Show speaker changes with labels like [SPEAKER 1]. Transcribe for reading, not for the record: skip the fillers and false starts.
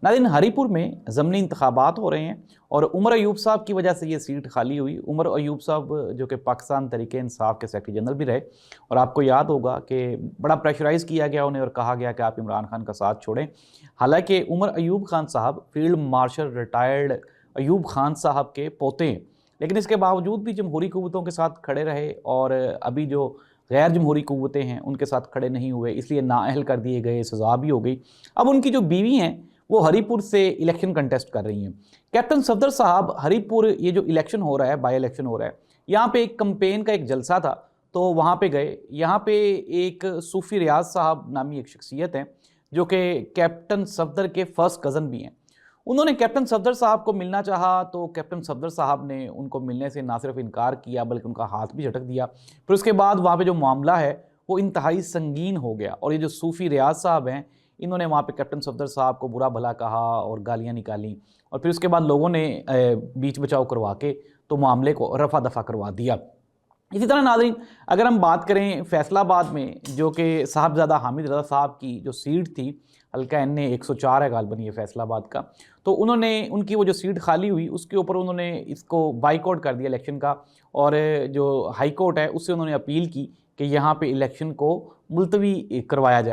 [SPEAKER 1] नाज़रीन, हरीपुर में ज़मनी इंतखाबात हो रहे हैं और उमर अयूब साहब की वजह से ये सीट खाली हुई। उमर अयूब साहब जो कि पाकिस्तान तहरीक इंसाफ के सेक्रेटरी जनरल भी रहे, और आपको याद होगा कि बड़ा प्रेशराइज़ किया गया उन्हें और कहा गया कि आप इमरान खान का साथ छोड़ें। हालांकि उमर अयूब खान साहब field marshal retired Ayub Khan साहब के पोते हैं, लेकिन इसके बावजूद भी जमहूरी क़ुव्वतों के साथ खड़े रहे और अभी जो गैर जमहूरी क़ुव्वतें हैं उनके साथ खड़े नहीं हुए, इसलिए नाअहल कर दिए गए, सज़ा भी हो गई। अब उनकी जो बीवी हैं वो हरीपुर से इलेक्शन कंटेस्ट कर रही हैं। कैप्टन सफदर साहब, हरीपुर ये जो इलेक्शन हो रहा है, बाई इलेक्शन हो रहा है, यहाँ पे एक कंपेन का एक जलसा था, तो वहाँ पे गए। यहाँ पे एक सूफ़ी रियाज साहब नामी एक शख्सियत हैं जो कि कैप्टन सफदर के फर्स्ट कज़न भी हैं। उन्होंने कैप्टन सफदर साहब को मिलना चाहा तो कैप्टन सफदर साहब ने उनको मिलने से ना सिर्फ इनकार किया बल्कि उनका हाथ भी झटक दिया। फिर उसके बाद वहाँ पे जो मामला है वो इंतहाई संगीन हो गया और ये जो सूफ़ी रियाज साहब हैं, इन्होंने वहाँ पे कैप्टन सफदर साहब को बुरा भला कहा और गालियाँ निकाली, और फिर उसके बाद लोगों ने बीच बचाव करवा के तो मामले को रफा दफ़ा करवा दिया। इसी तरह नाज़रीन, अगर हम बात करें फैसलाबाद में, जो कि साहबज़ादा हामिद रज़ा साहब की जो सीट थी, हल्का NA 104 है गालबन ये फैसलाबाद का, तो उन्होंने उनकी वो जो सीट खाली हुई उसके ऊपर उन्होंने इसको बाइकआउट कर दिया इलेक्शन का, और जो हाई कोर्ट है उससे उन्होंने अपील की कि यहाँ पे इलेक्शन को मुलतवी करवाया जाए।